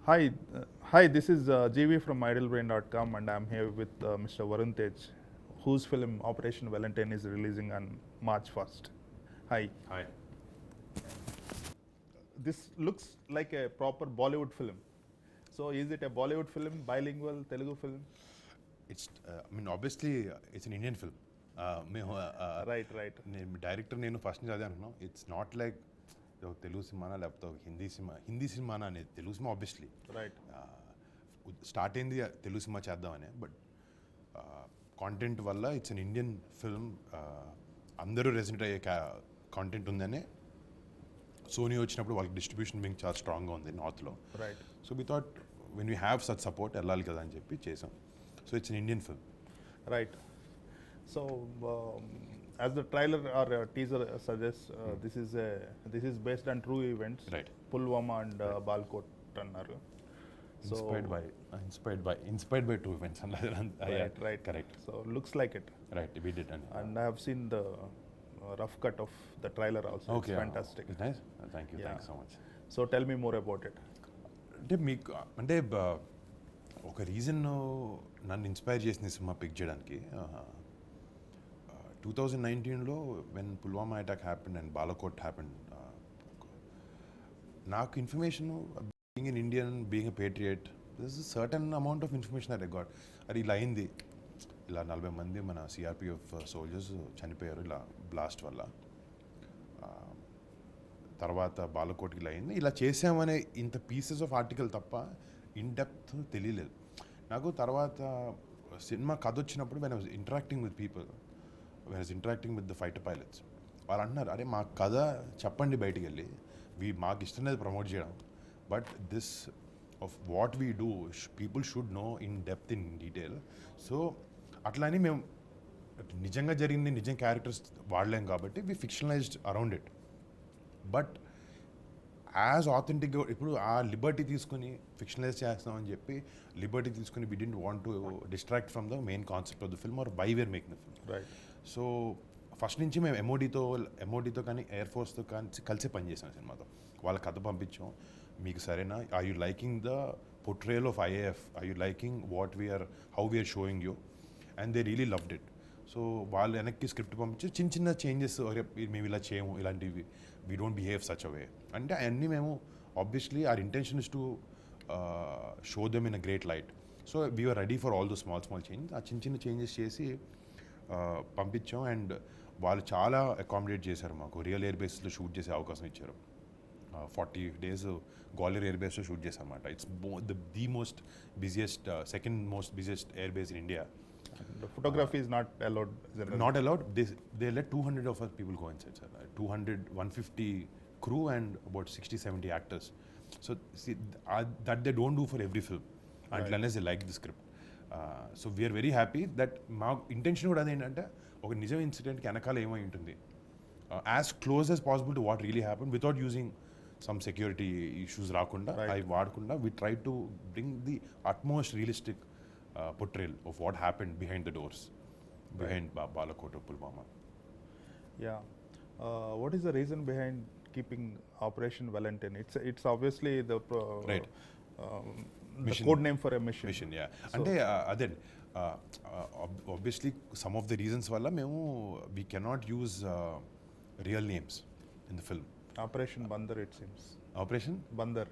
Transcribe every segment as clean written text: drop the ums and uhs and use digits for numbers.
Hi, this is Jeevi from idlebrain.com, and I'm here with Mr. Varun Tej, whose film Operation Valentine is releasing on March 1st. Hi. Hi. This looks like a proper Bollywood film. So, is it a Bollywood film, bilingual, Telugu film? Obviously, it's an Indian film. Right, right. Director నేను first నుంచి అదే అంటున్నాను. It's not like Telugu సినిమానా లేకపోతే హిందీ సినిమానా అనేది Telugu cinema obviously right. Start అయింది Telugu cinema చేద్దామని, బట్ కాంటెంట్ వల్ల ఇట్స్ అన్ ఇండియన్ ఫిల్మ్, అందరూ రెసిడెంట్ అయ్యే కాంటెంట్ ఉందనే సోనీ వచ్చినప్పుడు వాళ్ళకి డిస్ట్రిబ్యూషన్ మీకు చాలా స్ట్రాంగ్గా ఉంది నార్త్లో. Right. So we thought when we have such support వెళ్ళాలి కదా అని చెప్పి చేసాం. So it's an Indian film. Right. So, as the trailer or teaser suggests, this is based on true events. Right. Pulwama and Balkot annaru. So Inspired by two events. right. Correct. So looks like it. Right, we did. And I have seen the rough cut of the trailer also. Okay. It's fantastic. It's nice. Thank you. Yeah. Thanks so much. So tell me more about it. అంటే ఒక reason నన్ను inspire చేసిన cinema pick చేయడానికి 2019లో when Pulwama attack happened and Balakot happened, నాకు information being in Indian, being a patriot, this is certain amount of information that I got. అది ఇలా అయింది, ఇలా 40 మంది మన సిఆర్పిఎఫ్ సోల్జర్స్ చనిపోయారు ఇలా బ్లాస్ట్ వల్ల, తర్వాత బాలకోట్కి ఇలా అయింది, ఇలా చేసామనే ఇంత పీసెస్ ఆఫ్ ఆర్టికల్ తప్ప ఇన్ డెప్త్ తెలియలేదు నాకు. తర్వాత సినిమా కథ వచ్చినప్పుడు when I was interacting with people, when I was interacting with the fighter pilots, వాళ్ళు అంటున్నారు, అరే మా కథ చెప్పండి బయటికి వెళ్ళి, మాకు ఇష్టం లేదు ప్రమోట్ చేయడం, but this of what we do people should know in depth in detail. So అట్లా అని మేము నిజంగా జరిగింది, నిజం క్యారెక్టర్స్ వాడలేం కాబట్టి we fictionalized around it. But as ఆథెంటిక్గా ఇప్పుడు ఆ లిబర్టీ తీసుకుని ఫిక్షనలైజ్ చేస్తామని చెప్పి లిబర్టీ తీసుకుని we didn't want to distract from the main concept of the film or why we're making the film. Right. So first నుంచి మేము ఎంఓడితో కానీ ఎయిర్ ఫోర్స్తో కానీ కలిసి పనిచేసాం సినిమాతో. వాళ్ళ కథ పంపించాం, మీకు సరేనా, are you liking the portrayal of IAF, are you liking what we're how we're showing you, and they really loved it. So వాళ్ళు వెనక్కి స్క్రిప్ట్ పంపించి చిన్న చిన్న చేంజెస్, మేము ఇలా చేయము, ఇలాంటివి we don't behave such a way అంటే అవన్నీ మేము obviously our intention is to show them in a great light. So we're ready for all the small changes. ఆ చిన్న చిన్న చేంజెస్ చేసి పంపించాం, అండ్ వాళ్ళు చాలా అకామిడేట్ చేశారు, మాకు రియల్ ఎయిర్ బేస్లో షూట్ చేసే అవకాశం ఇచ్చారు. 40 days గ్వాలియర్ ఎయిర్ బేస్లో షూట్ చేశారు అనమాట. It's the most busiest, second most busiest air base in India. The photography is not allowed. Not allowed. They let 200 of us people go inside, sir. 150 crew and about 60-70 actors. So see, that they don't do for every film, until unless they like the script. So we are very happy that మా intention కూడా అదేంటంటే ఒక నిజం ఇన్సిడెంట్కి వెనకాల ఏమై ఉంటుంది, as close as possible to what really happen without using some security issues రాకుండా, అవి వాడకుండా we try to bring the utmost realistic portrayal of what happened behind the doors, behind Balakot or Pulwama. Yeah. What is the reason behind keeping Operation Valentine? It's obviously the Right. The code name for a mission. Mission, yeah. అంటే అదే obviously some of the reasons వల్ల మేము we cannot use real names in the film. Operation Bandar, it seems. Operation Bandar.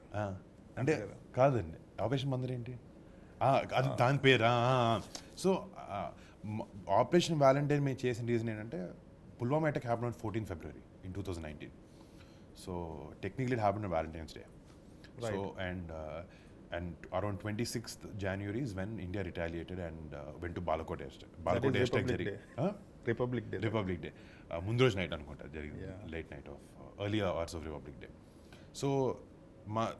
అంటే కాదండి, operation Bandar ఏంటి, అది దాని పేరా. So operation Valentine మేము చేసిన రీజన్ ఏంటంటే Pulwama attack happen on 14 February in 2019. So technically it happen on Valentine's day. So and around 26th January is when India retaliated and went to Balakot airstrike. Balakot airstrike జరిగి republic day ముందు రోజు night అనుకుంటా జరిగింది, late knight of early hours of republic day. So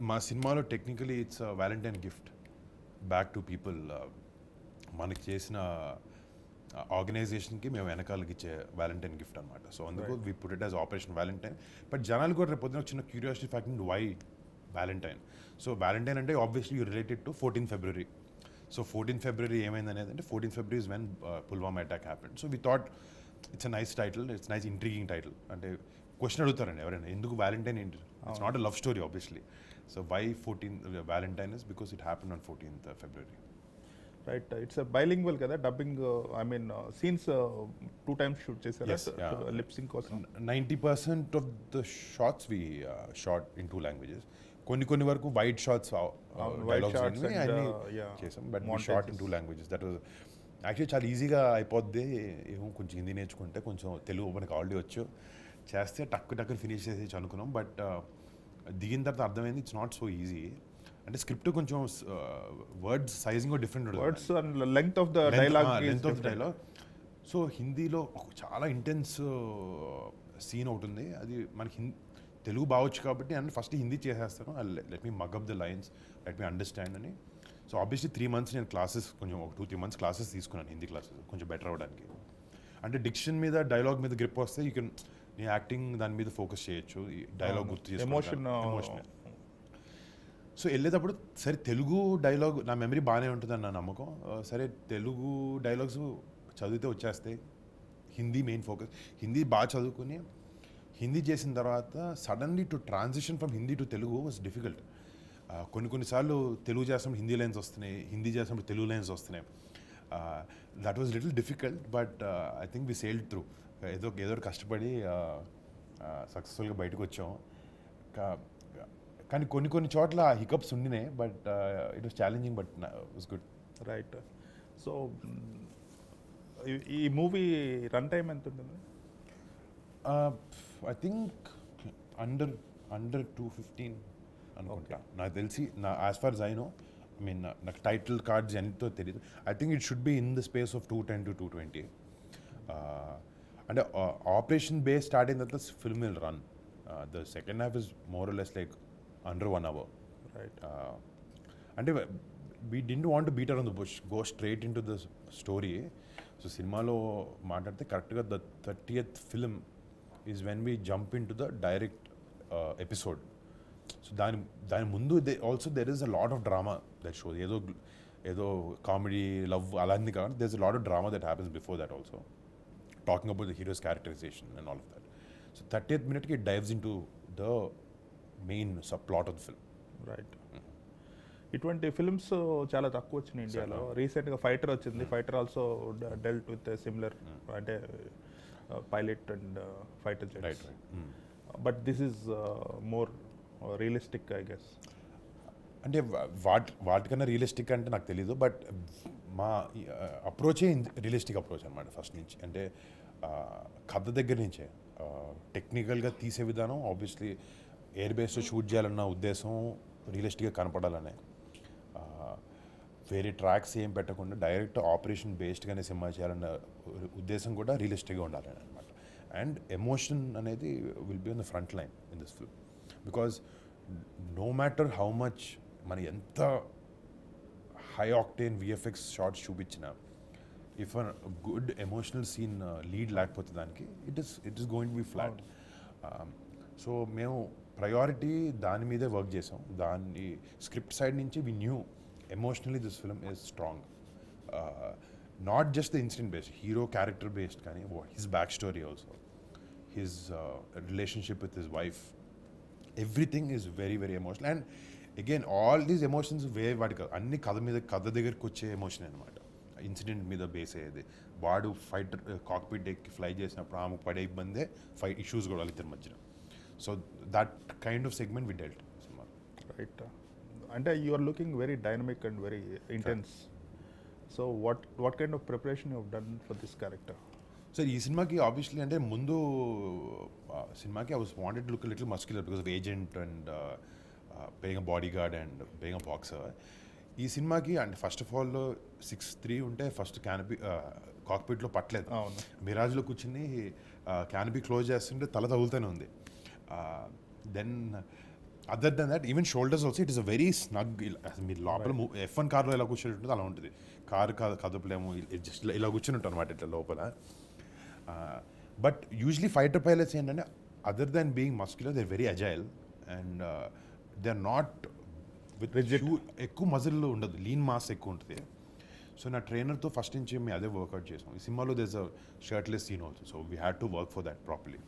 మా సినిమాలో technically it's Valentine gift back to people. మనకి చేసిన ఆర్గనైజేషన్కి మేము వెనకాలకి ఇచ్చే వ్యాలంటైన్ గిఫ్ట్ అనమాట. సో అందుకు we put it as operation Valentine. But జనాలు కూడా రేపు పొద్దున చిన్న curiosity fact, why Valentine. So Valentine అంటే obviously you related to 14 February. So 14 February ఏమైంది అనేది అంటే 14 February is when Pulwama attack happened. So we thought it's a nice title, it's nice intriguing title. అంటే క్వశ్చన్ అడుగుతారండి ఎవరైనా, ఎందుకు వ్యాలంటైన్ ఏంటి, it's not a love story obviously. So why 14th Valentine is because it happened on 14th February. Right, it's bilingual కదా dubbing, I mean scenes 2 times shoot చేశారు Yes, yeah. Lip sync కోసం. 90% of the shots we shot in 2 languages. కొన్ని వరకు wide shots Wide dialogues shots and, అన్ని yeah, చేసాం, but we montages. shot in 2 languages. That was actually చాలా ఈజీగా అయిపోద్ది, ఏమో కొంచెం హిందీ నేర్చుకుంటే కొంచెం తెలుగు మనకు ఆల్రెడీ వచ్చు, చేస్తే టక్కు ఫినిష్ చేసేసి అనుకున్నాం. బట్ దిగిన తర్వాత అర్థమైంది ఇట్స్ నాట్ సో ఈజీ. అంటే స్క్రిప్ట్ కొంచెం వర్డ్స్ సైజింగ్ డిఫరెంట్ ఉంటుంది, words and length of the dialogue length of dialogue. So హిందీలో చాలా ఇంటెన్స్ సీన్ ఒకటి ఉంది, అది మనకి తెలుగు బావచ్చు కాబట్టి అండ్ ఫస్ట్ హిందీ చేసేస్తాను, let me mug up the lines, let me understand అని. సో ఆబ్వియస్లీ 3 months నేను క్లాసెస్ కొంచెం ఒక 2-3 months క్లాసెస్ తీసుకున్నాను, హిందీ క్లాసెస్ కొంచెం బెటర్ అవ్వడానికి. అంటే డిక్షన్ మీద డైలాగ్ మీద గ్రిప్ వస్తే యూ కెన్ నీ యాక్టింగ్ దాని మీద ఫోకస్ చేయొచ్చు, డైలాగ్ గుర్తు ఎమోషన్. ఎమోషనల్. సో వెళ్ళేటప్పుడు సరే తెలుగు డైలాగ్ నా మెమరీ బాగానే ఉంటుందని నా నమ్మకం, సరే తెలుగు డైలాగ్స్ చదివితే వచ్చేస్తాయి, హిందీ మెయిన్ ఫోకస్. హిందీ బాగా చదువుకుని హిందీ చేసిన తర్వాత suddenly to transition from Hindi to Telugu was difficult. కొన్నిసార్లు తెలుగు చేసినప్పుడు హిందీ లైన్స్ వస్తున్నాయి, హిందీ చేసినప్పుడు తెలుగు లైన్స్ వస్తున్నాయి. That was little difficult, but I think we sailed through. ఏదో కష్టపడి సక్సెస్ఫుల్గా బయటకు వచ్చాం. కానీ కొన్ని చోట్ల హికప్స్ ఉండినాయి, but it was challenging, but was good. Right. So ఈ మూవీ రన్ టైం ఎంత ఉంటుంది? ఐ థింక్ అండర్ 215 అనుకుంటా, నాకు తెలిసి. As far I know, I mean నాకు టైటిల్ కార్డ్స్ ఎంతో తెలియదు. I think it should be in the space of 210 to 220. అంటే ఆపరేషన్ బేస్ స్టార్ట్ అయిన తర్వాత film will run. The second half is more or less like under 1 hour. Right. అంటే we didn't want to beat around the bush, go straight into the story. So సినిమాలో మాట్లాడితే కరెక్ట్గా the 30th film is when we jump into the direct episode. So దాని ముందు also there is a lot of drama that show. ఏదో comedy love అలాంటి కాదు, there is a lot of drama that happens before that also, talking about the heroes characterization and all of that. So 30th minute it dives into the main subplot of the film. Right. ఇటువంటి films చాలా తక్కువ వచ్చినాయి ఇండియాలో. రీసెంట్గా fighter వచ్చింది. Fighter also dealt with similar, అంటే pilot and fighter jets. But this is more realistic I guess. అంటే వాటికన్నా రియలిస్టిక్ అంటే నాకు తెలీదు, బట్ మా అప్రోచే రియలిస్టిక్ అప్రోచ్ అనమాట ఫస్ట్ నుంచి. అంటే కథ దగ్గర నుంచే టెక్నికల్గా తీసే విధానం, ఆబ్వియస్లీ ఎయిర్ బేస్లో షూట్ చేయాలన్న ఉద్దేశం రియలిస్టిక్గా కనపడాలనే, వేరే ట్రాక్స్ ఏం పెట్టకుండా డైరెక్ట్ ఆపరేషన్ బేస్డ్గానే సినిమా చేయాలన్న ఉద్దేశం కూడా రియలిస్టిక్గా ఉండాలని అనమాట. అండ్ ఎమోషన్ అనేది will be on the front line in this film, because no matter how much మన ఎంత హై ఆక్టేన్ విఎఫ్ఎక్స్ షార్ట్స్ చూపించినా, if a good emotional scene lead లేకపోతే దానికి it is going to be flat. So మేము priority దాని మీదే work చేసాం. దాన్ని స్క్రిప్ట్ సైడ్ నుంచి we knew emotionally this film is strong, not just the incident based, hero character based, కానీ his back story also, his relationship with his wife, everything is very very emotional. And again all these emotions వాటి అన్ని కథ దగ్గరికి వచ్చే emotion అనమాట. Incident మీద base అయ్యేది. వాడు ఫైటర్ కాక్పిట్ ఎక్కి ఫ్లై చేసినప్పుడు ఆమెకు పడే ఇబ్బందే ఫైట్ ఇష్యూస్ కూడా వాళ్ళిద్దరి మధ్యన. So that kind of segment we dealt cinema. Right. అంటే you are looking very dynamic and very intense. So what kind of preparation you have done for this character? So ఈ సినిమాకి obviously అంటే ముందు సినిమాకి I was wanted look little muscular because of agent and being a bodyguard and being a boxer. ఈ సినిమాకి అంటే first of all 6'3" ఉంటే first canopy కాక్పిట్లో పట్టలేదు. మిరాజ్లో కూర్చుని క్యానపీ క్లోజ్ చేస్తుంటే తల తగులుతూనే ఉంది. Then other than that even shoulders also it is a very snug. మీరు లోపల F1 కార్లో ఎలా కూర్చొని ఉంటుంది అలా ఉంటుంది. కారు కదపలేము, జస్ట్ ఇలా కూర్చొని ఉంటాం అనమాట ఇట్లా లోపల. బట్ యూజువలీ ఫైటర్ పైలట్స్ ఏంటంటే other than being muscular they are very agile and they are not with ఎక్కువ మజిల్ ఉండదు, లీన్ మాస్ ఎక్కువ ఉంటుంది. సో నా ట్రైనర్తో ఫస్ట్ నుంచి మేము అదే వర్కౌట్ చేసాం. ఈ సినిమాలో there's a shirtless scene also, so we had to work for that properly.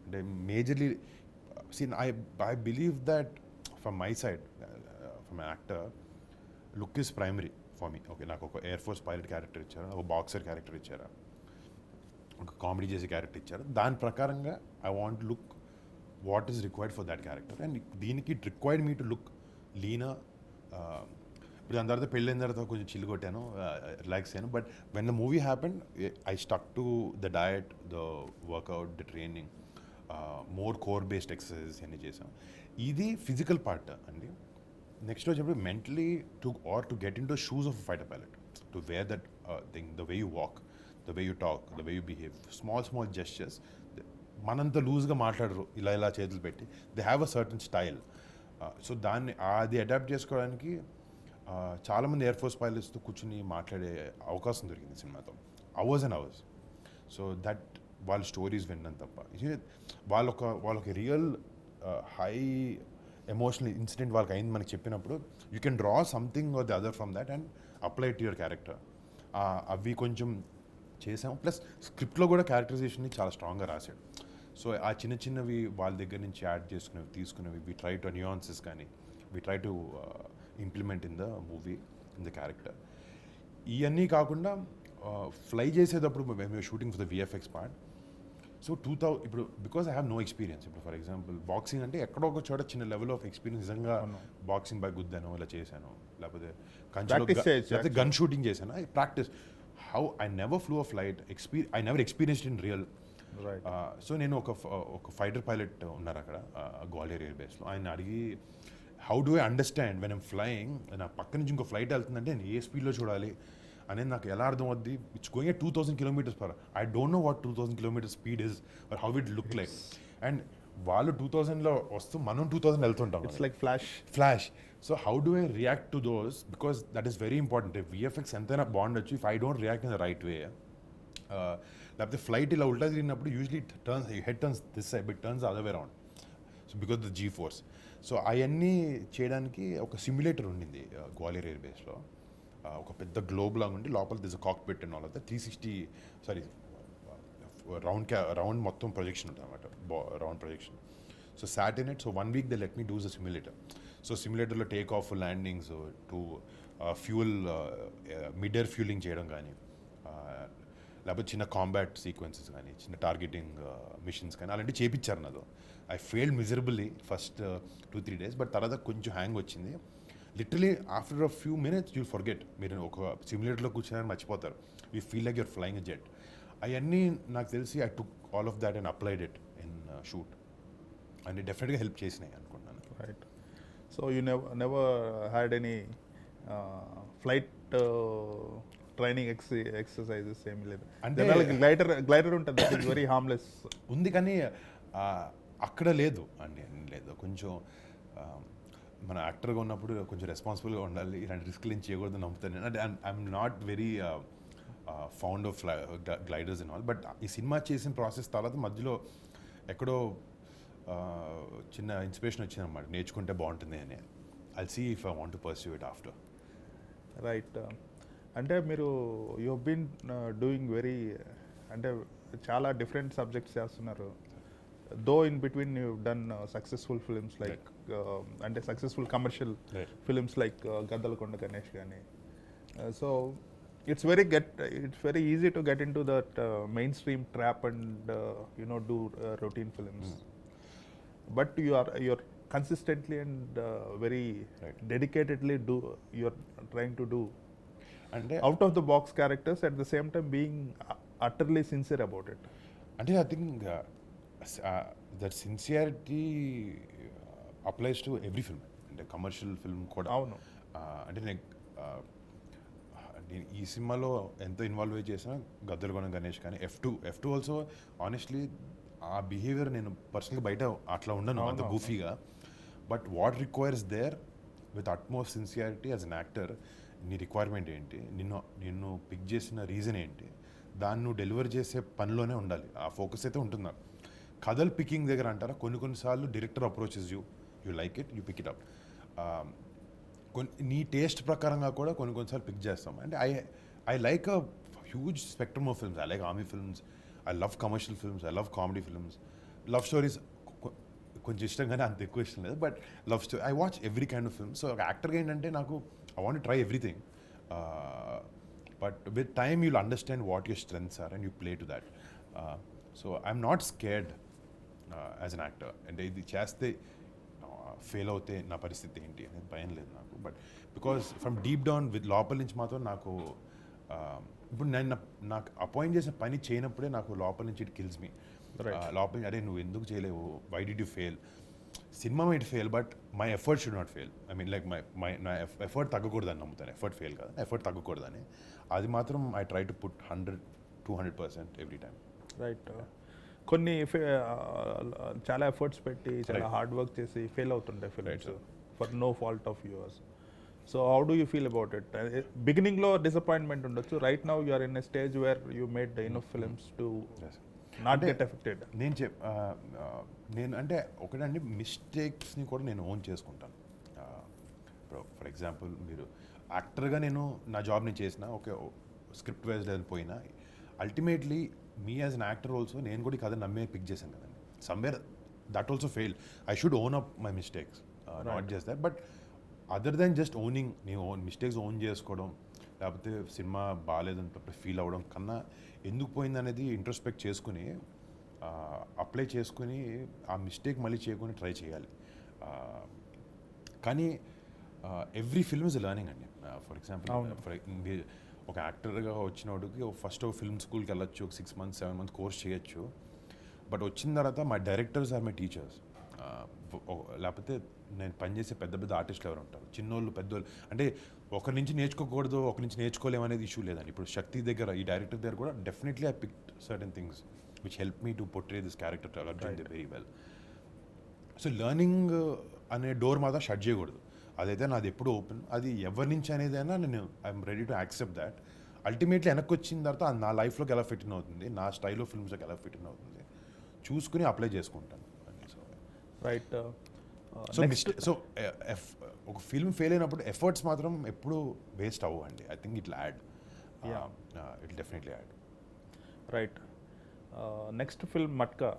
అంటే majorly scene I believe that from my side from actor look is primary for me. Okay, నాకు ఒక air force pilot character ఇచ్చారు, ఒక boxer character ఇచ్చారు, ఒక comedy చేసే character ఇచ్చారు. దాని ప్రకారంగా I want look what is required for that character. And దీనికి it required me to look leaner. ఇప్పుడు దాని తర్వాత పెళ్ళైన తర్వాత కొంచెం చిల్లు కొట్టాను, రిలాక్స్ అయ్యాను. But when the movie happen I stuck to the diet, the workout, the training, more core based exercises అన్నీ చేసాం. ఇది ఫిజికల్ పార్ట్ అండి. నెక్స్ట్ వచ్చేప్పుడు mentally to get in to shoes of fighter pilot, to wear that thing, the way you walk, the way you talk, the way you behave, small gestures. మనంత లూజ్గా మాట్లాడరు ఇలా చేతులు పెట్టి, they have a certain style. So దాన్ని అది adapt చేసుకోవడానికి చాలామంది ఎయిర్ ఫోర్స్ పైలట్స్తో కూర్చుని మాట్లాడే అవకాశం దొరికింది సినిమాతో, hours and hours. So that వాళ్ళ స్టోరీస్ విన్నాను తప్ప, వాళ్ళొక రియల్ హై ఎమోషనల్ ఇన్సిడెంట్ వాళ్ళకి అయింది మనకి చెప్పినప్పుడు, you can draw something or the other from that and apply to your character. అవి కొంచెం చేసాము. ప్లస్ స్క్రిప్ట్లో కూడా క్యారెక్టరైజేషన్ని చాలా స్ట్రాంగ్గా రాశాడు. సో ఆ చిన్నవి వాళ్ళ దగ్గర నుంచి యాడ్ చేసుకునేవి, తీసుకునేవి, వి ట్రై టు న్యూయాన్సెస్ కానీ we try to implement in the movie, in the character. ఇవన్నీ కాకుండా ఫ్లై చేసేటప్పుడు మేము shooting for the VFX part. So ఇప్పుడు because I have no experience. ఇప్పుడు ఫర్ ఎగ్జాంపుల్ బాక్సింగ్ అంటే ఎక్కడో ఒక చోట చిన్న లెవెల్ ఆఫ్ ఎక్స్పీరియన్స్, నిజంగా బాక్సింగ్ బై గుద్దాను, ఇలా చేశాను, లేకపోతే గన్ షూటింగ్ చేశాను, I practice. How I never flew a flight, I never experienced in real. So నేను ఒక ఫైటర్ పైలట్ ఉన్నారు అక్కడ గ్వాలియర్ ఎయిర్ బేస్లో, ఆయన అడిగి how do I understand when I'm flying, నా పక్క నుంచి ఇంకో ఫ్లైట్ వెళ్తుందంటే నేను ఏ స్పీడ్లో చూడాలి అనేది నాకు ఎలా అర్థం అవుద్ది. It's going at 2000 km/h. I don't know what 2000 km speed is or how it look like. And వాళ్ళు 2000లో వస్తూ మనం 2000 వెళ్తుంటాం, it's like flash. So how do I react to those, because that is very important. VFX ఎంతైనా బాగుండొచ్చు, if I don't react in the right way, లేకపోతే flight ఇలా ఉల్టా తిరిగినప్పుడు usually head turns this side, but turns other way around. So because the G force. So అవన్నీ చేయడానికి ఒక simulator ఉండింది గ్వాలియర్ ఎయిర్ బేస్లో. ఒక పెద్ద గ్లోబ్ లాగా ఉండి లోపల this cockpit and all of the 360 round మొత్తం ప్రొజెక్షన్ ఉంటుంది అనమాట, round projection. So sat in it. So 1 week they let me do the simulator. So సిమ్యులేటర్లో take off, landings, to fuel, mid air fueling చేయడం కానీ, లేకపోతే చిన్న combat sequences కానీ, చిన్న టార్గెటింగ్ మిషన్స్ కానీ అలాంటివి చేయించారు నాతో. I failed miserably first 2-3 days, but తర్వాత కొంచెం హ్యాంగ్ వచ్చింది. Literally after a few minutes you'll forget. మీరు ఒక సిమ్యులేటర్లో కూర్చున్నారని మర్చిపోతారు. You feel like you're flying a jet. అవన్నీ నాకు తెలిసి I took all of that and applied it in shoot, and డెఫినెట్గా హెల్ప్ చేసినాయి అనుకుంటున్నాను. Right. So you never had any flight training exercises ఏమి లేదు అంటే? గ్లైడర్ ఉంటుంది, వెరీ హార్మ్లెస్ ఉంది, కానీ అక్కడ లేదు అండి, లేదు. కొంచెం మన యాక్టర్గా ఉన్నప్పుడు కొంచెం రెస్పాన్సిబుల్గా ఉండాలి, ఇలాంటి రిస్క్లు ఏం చేయకూడదు నమ్ముతాను నేను. అంటే I'm not very fond of gliders and all. But ఈ సినిమా చేసిన ప్రాసెస్ తర్వాత మధ్యలో ఎక్కడో చిన్న ఇన్స్పిరేషన్ వచ్చింది అన్నమాట, నేర్చుకుంటే బాగుంటుంది అని. I'll see if I want to pursue it after. Right. అంటే మీరు యూ హీన్ డూయింగ్ వెరీ, అంటే చాలా డిఫరెంట్ సబ్జెక్ట్స్ చేస్తున్నారు. Though in between you done successful films like, అంటే successful commercial films like Gaddalakonda Ganesh కానీ. So it's very easy to get into that mainstream trap and do routine films. But you're consistently and very dedicatedly you're trying to do and out of the box characters, at the same time being utterly sincere about it. And I think that sincerity applies to every film, and a commercial film kuda. అంటే నేను ఈ సినిమాలో ఎంతో involve అయ్యి చేసిన గద్దలకొండ గణేష్ కానీ, F2 also honestly ఆ behaviour నేను పర్సనల్గా బయట అట్లా ఉండను అంత గూఫీగా. But what requires there with utmost sincerity as an actor, నీ రిక్వైర్మెంట్ ఏంటి, నిన్ను పిక్ చేసిన రీజన్ ఏంటి, దాన్ని నువ్వు డెలివర్ చేసే పనిలోనే ఉండాలి. ఆ ఫోకస్ అయితే ఉంటుంది నాకు. కథల్ పికింగ్ దగ్గర అంటారా, కొన్నిసార్లు director approaches you like it, you pick it up. నీ టేస్ట్ ప్రకారంగా కూడా కొన్నిసార్లు పిక్ చేస్తాం. అంటే I like a huge spectrum of films. I like army films, I love commercial films, I love comedy films, love stories. కొంచెం ఇష్టం కానీ అంత ఎక్కువ ఇష్టం లేదు. But love story I watch every kind of film. So ఒక యాక్టర్గా ఏంటంటే నాకు I want try everything. But with time you'll understand what your strengths are and you play to that. So I'm not scared as an actor. అంటే ఇది చేస్తే fail అవుతే నా పరిస్థితి ఏంటి అనేది భయం లేదు నాకు. But because from deep down with లోపల నుంచి మాత్రం నాకు ఇప్పుడు నేను నాకు అపాయింట్ చేసిన పని చేయనప్పుడే నాకు లోపల నుంచి ఇట్ కిల్స్ మీ. లోపల నుంచి అరే నువ్వు ఎందుకు చేయలేవు, why did you fail. Cinema might fail but my effort should not fail. I mean like నా ఎఫర్ట్ తగ్గకూడదని నమ్ముతాను. ఎఫర్ట్ ఫెయిల్ కాదు, ఎఫర్ట్ తగ్గకూడదని. అది మాత్రం I try to put 100% every time. Right. కొన్ని చాలా ఎఫర్ట్స్ పెట్టి చాలా హార్డ్ వర్క్ చేసి ఫెయిల్ అవుతుంటాయి films for no fault of yours. So how do you feel about it? బిగినింగ్లో డిసప్పాయింట్మెంట్ ఉండొచ్చు. Right now you're in a stage where you made enough films to not get affected. నేను అంటే ఒకటండి మిస్టేక్స్ని కూడా నేను own చేసుకుంటాను. ఇప్పుడు ఫర్ ఎగ్జాంపుల్ మీరు యాక్టర్గా నేను నా జాబ్ నేను చేసిన ఓకే స్క్రిప్ట్ వైజ్ లేదు పోయినా ultimately me as an actor also నేను కూడా ఈ కథ నమ్మే పిక్ చేశాను కదండి. Somewhere that also fail. I should own up my mistakes, not just that. But other than just owning, నేను మిస్టేక్స్ ఓన్ చేసుకోవడం లేకపోతే సినిమా బాగాలేదని ఫీల్ అవ్వడం కన్నా ఎందుకు పోయింది అనేది ఇంట్రోస్పెక్ట్ చేసుకుని అప్లై చేసుకుని ఆ మిస్టేక్ మళ్ళీ చేయకుండా ట్రై చేయాలి. కానీ ఎవ్రీ ఫిల్మ్ ఇస్ లెర్నింగ్ అండి. ఫర్ ఎగ్జాంపుల్ ఒక యాక్టర్గా వచ్చినోడికి ఫస్ట్ ఒక ఫిల్మ్ స్కూల్కి వెళ్ళొచ్చు, ఒక 6 months 7 months కోర్స్ చేయొచ్చు. బట్ వచ్చిన తర్వాత my directors are my teachers. లేకపోతే నేను పనిచేసే పెద్ద పెద్ద ఆర్టిస్టులు ఎవరు ఉంటారు, చిన్నోళ్ళు పెద్దోళ్ళు. అంటే ఒకరి నుంచి నేర్చుకోకూడదు, ఒకరి నుంచి నేర్చుకోలేము అనేది ఇష్యూ లేదండి. ఇప్పుడు శక్తి దగ్గర ఈ డైరెక్టర్ దగ్గర కూడా definitely I picked certain things which help me to portray this character very well. So learning అనే డోర్ మాత్రం షట్ చేయకూడదు. అదైతే నాది ఎప్పుడు ఓపెన్. అది ఎవరి నుంచి అనేదైనా నేను I'm ready to accept that. Ultimately వెనక్కి వచ్చిన తర్వాత అది నా లైఫ్లోకి ఎలా ఫిట్ ఇన్ అవుతుంది, నా స్టైల్ ఆఫ్ ఫిల్మ్స్లోకి ఎలా ఫిట్ ఇన్ అవుతుంది చూసుకుని అప్లై చేసుకుంటాను. రైట్. సో ఒక ఫిల్మ్ ఫెయిల్ అయినప్పుడు ఎఫర్ట్స్ మాత్రం ఎప్పుడు వేస్ట్ అవ్వండి. I think it add, it definitely add. Right. Next film matka,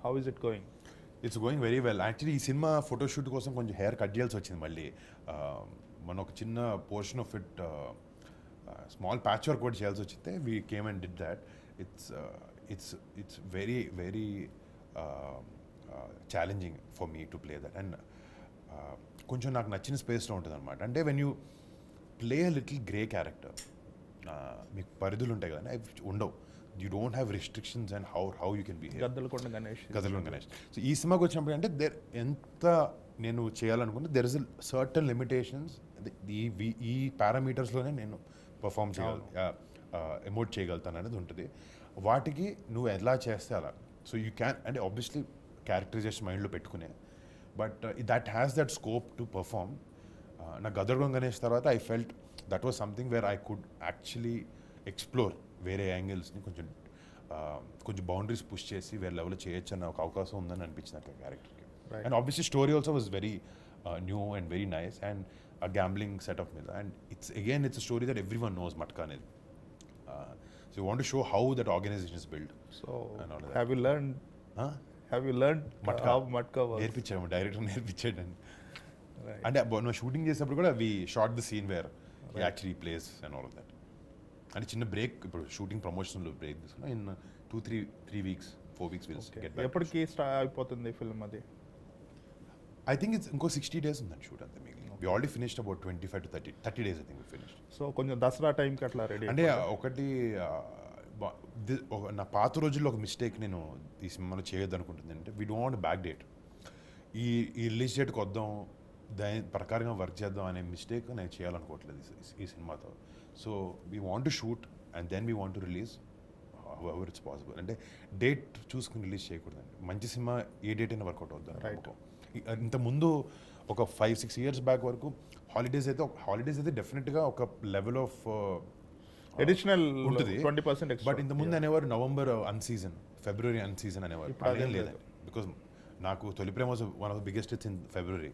how is it going? It's going very well. Actually ఈ సినిమా ఫోటోషూట్ కోసం కొంచెం హెయిర్ కట్ చేయాల్సి వచ్చింది మళ్ళీ. మన ఒక చిన్న portion of it small patch work కూడా చేయాల్సి వచ్చింది. We came and did that. It's very very challenging for me to play that. And కొంచెం నాకు నచ్చిన స్పేస్లో ఉంటుంది అనమాట. అంటే when you play a little grey character, మీకు పరిధులు ఉంటాయి కదా, అవి ఉండవు. You don't have restrictions and how you can behave. Gaddalakonda Ganesh. So ఈ సినిమాకి వచ్చినప్పుడు అంటే ఎంత నేను చేయాలనుకుంటే దెర్ ఇస్ సర్టన్ లిమిటేషన్స్. ఈ పారామీటర్స్లోనే నేను పర్ఫామ్ చేయగలను, ఎమోట్ చేయగలుగుతాను అనేది ఉంటుంది. వాటికి నువ్వు ఎలా చేస్తే అలా. సో యూ క్యాన్, అంటే ఆబ్వియస్లీ క్యారెక్టరైజేషన్ మైండ్లో పెట్టుకునే, but that has that scope to perform. నా గద్దలకొండ గణేష్ తర్వాత I felt that was something where I could actually explore వేరే యాంగిల్స్ని, కొంచెం బౌండరీస్ పుష్ చేసి వేరే లెవెల్లో చేయొచ్చు అన్న ఒక అవకాశం ఉందని అనిపించింది నాకు క్యారెక్టర్కి. And obviously story also was very new and very nice and a gambling setup మీద. And it's a story that everyone knows, Matka అనేది. So you want to show how that organization is built. So have you learned Matka? How Matka was? నేర్పించాము, director నేర్పించాడు. అంటే నువ్వు shooting చేసినప్పుడు కూడా we shot the scene where he actually place and all of that. అంటే చిన్న break, ఇప్పుడు shooting ప్రమోషన్లో బ్రేక్ తీసుకున్నా in 2-3 weeks 4 weeks will get back. ఎప్పటికి స్టార్ట్ అయిపోతుంది ఫిల్మ్ అది? I think it's ఇంకో 60 days ఉందని షూట్ అంతే మిగిలింది. We already finished about 25 to 30 days I think we finished. So కొంచెం దసరా టైంకి అట్లా రెడీ అంటే ఒకటి నా పాత రోజుల్లో ఒక మిస్టేక్ నేను ఈ సినిమాలో చేయొద్దు అనుకుంటుంది అంటే we don't want back date. ఈ రిలీజ్ డేట్కి వద్దాం, దాని ప్రకారంగా వర్క్ చేద్దాం అనే మిస్టేక్ నేను చేయాలనుకోవట్లేదు ఈ సినిమాతో. So we want to shoot and then we want to release however it's possible. అంటే డేట్ చూసుకుని రిలీజ్ చేయకూడదండి. మంచి సినిమా ఏ డేట్ అయినా వర్కౌట్ అవుతుంది. ఇంతకుముందు ఒక 5-6 years బ్యాక్ వరకు హాలిడేస్ అయితే డెఫినెట్గా ఒక లెవెల్ ఆఫ్ అడిషనల్ ఉంటుంది 20% extra. బట్ ఇంతకుముందు అనేవారు నవంబర్ అన్సీజన్, ఫిబ్రవరి అన్సీజన్ అనేవారు. అదేం లేదండి. బికాజ్ నాకు Tholi Prema was one of the biggest hits in February.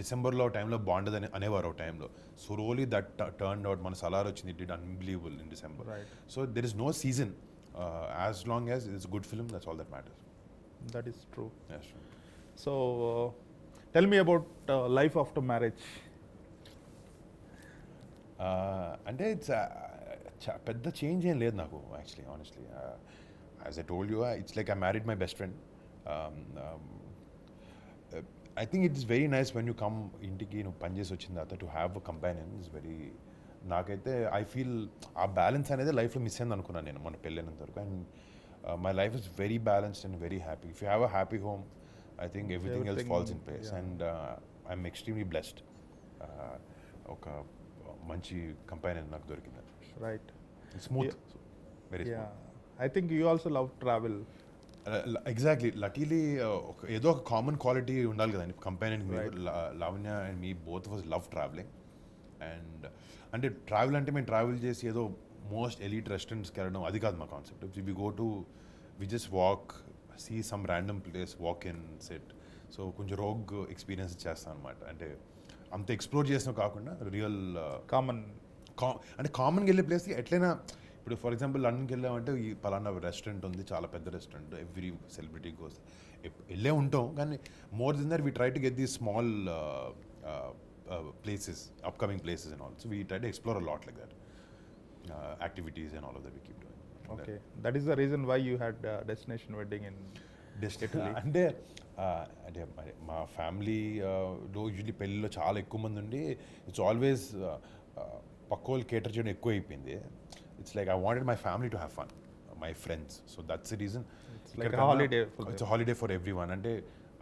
డిసెంబర్లో టైంలో బాగుండదు అనేవారు ఒక టైంలో. So really that turn out, మన సలార్ వచ్చింది, it did unbelievable in December. So there is no season as long as it's good film, that's all that matters. That is true. Yes, sure. So, tell me about life after marriage. అంటే it's పెద్ద change ఏం లేదు నాకు actually honestly as I told you it's like I married my best friend I think it's very nice when you come ఇంటికి నువ్వు పనిచేసి వచ్చిన తర్వాత to have a companion is very నాకైతే ఐ ఫీల్ ఆ బ్యాలెన్స్ అనేది లైఫ్లో మిస్ అయింది అనుకున్నాను నేను మన పెళ్ళైనంత వరకు and my life is very balanced and very happy if you have a happy home I think everything else falls in place and I'm extremely blessed ఒక మంచి కంపానియన్ నాకు దొరికింది Right. Smooth very Yeah. I think you also love travel. Exactly luckily ఏదో ఒక common quality ఉండాలి కదండి companion Right. Lavanya and me both was love travelling and అంటే travel అంటే మేము ట్రావెల్ చేసి ఏదో మోస్ట్ ఎలీట్ రెస్టారెంట్స్కి వెళ్ళడం అది కాదు మా concept we go to we just walk see some random place walk in set so కొంచెం రోగ్ ఎక్స్పీరియన్స్ చేస్తాను అనమాట అంటే అంత ఎక్స్ప్లోర్ చేసినా కాకుండా రియల్ Common. అంటే కామన్గా వెళ్ళే ప్లేస్కి ఎట్లయినా ఇప్పుడు ఫర్ ఎగ్జాంపుల్ లండన్కి వెళ్ళామంటే ఈ పలానా రెస్టారెంట్ ఉంది చాలా పెద్ద రెస్టారెంట్ ఎవ్రీ సెలబ్రిటీ గోస్ వెళ్ళే ఉంటాం కానీ more than that we try to get the small places upcoming places and all so we try to explore a lot like that activities and all of that we keep doing Okay. That is the reason why you had destination wedding in Italy. అంటే అంటే మా ఫ్యామిలీలో usually పెళ్ళిలో చాలా ఎక్కువ మంది ఉండి it's always పక్క వాళ్ళు కేటర్ చేయడం ఎక్కువ అయిపోయింది it's like I wanted my family to have fun my friends so that's the reason It's like a holiday for it's holiday for every one అంటే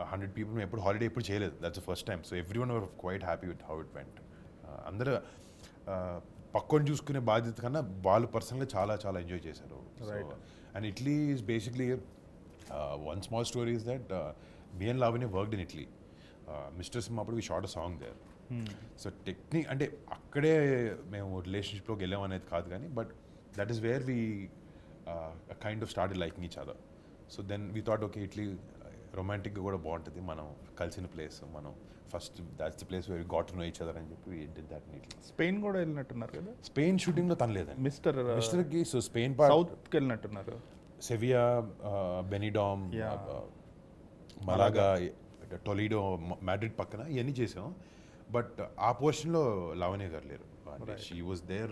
100 పీపుల్ మేము ఎప్పుడు హాలిడే ఎప్పుడు చేయలేదు that's the first time so every one were quite happy with how it went అందరూ పక్కన చూసుకునే బాధ్యత కన్నా వాళ్ళు పర్సనల్గా చాలా చాలా ఎంజాయ్ చేశారు Right. And Italy is basically one small story is that me and Lavanya worked in Italy mister సిమ్ అప్పుడు we shot a song there so technique అంటే అక్కడే మేము రిలేషన్షిప్లోకి వెళ్ళాం అనేది కాదు కానీ but that is where we kind of start liking each other so then we thought okay Italy రొమాంటిక్గా కూడా బాగుంటుంది మనం కలిసిన ప్లేస్ మనం first that's the place where got to know each other అని చెప్పి డిడ్ దట్ నీట్లీ స్పెయిన్ కూడా వెళ్ళినట్టున్నారు కదా స్పెయిన్ షూటింగ్లో తను లేదండి మిస్టర్కి సో స్పెయిన్ పార్ట్ సౌత్కి వెళ్ళినట్టున్నారు. Sevilla Benidorm Yeah. Malaga Toledo Madrid పక్కన ఇవన్నీ చేసాం బట్ ఆ పోర్షన్లో లావణ్య గారు లేరు Right. She was there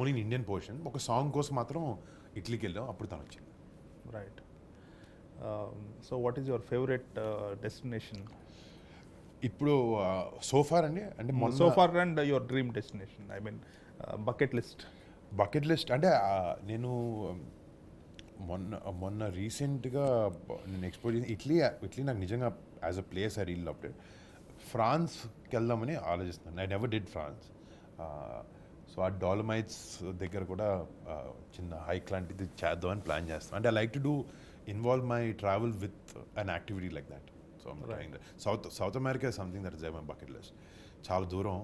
only in Indian portion ఒక సాంగ్ కోసం మాత్రం ఇట్లీకి వెళ్ళాం అప్పుడు తను వచ్చింది right. So what is your favourite destination ఇప్పుడు సోఫార్ అండి అంటే so far and your dream destination I mean bucket list. Bucket list అంటే నేను మొన్న రీసెంట్గా నేను ఎక్స్ప్లోర్ చేసి ఇట్లీ నాకు నిజంగా as a place I real loved it. ఫ్రాన్స్కి వెళ్దామని ఆలోచిస్తున్నాను. I never did France. So ఆ డాలమైట్స్ దగ్గర కూడా చిన్న హైక్ లాంటిది చేద్దామని ప్లాన్ చేస్తాను. అంటే I like to do involve my travel with an activity like that. So south America something that is my bucket list. చాలా దూరం,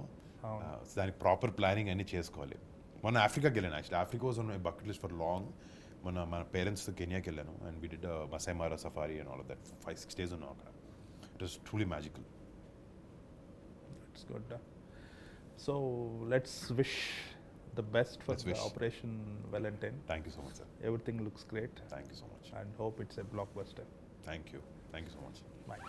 దానికి ప్రాపర్ ప్లానింగ్ అన్నీ చేసుకోవాలి. మొన్న ఆఫ్రికాకి వెళ్ళాను. Actually Africa was on my bucket list for long. మన పేరెంట్స్తో కెనియాకి వెళ్ళాను and we did Masai Mara safari and all of that. 5-6 days ఉన్నాం అక్కడ. It was truly magical. It's good. So let's wish the best for the Operation Valentine. Thank you so much, sir. Everything looks great. Thank you so much. And hope it's a blockbuster. Thank you so much. Bye.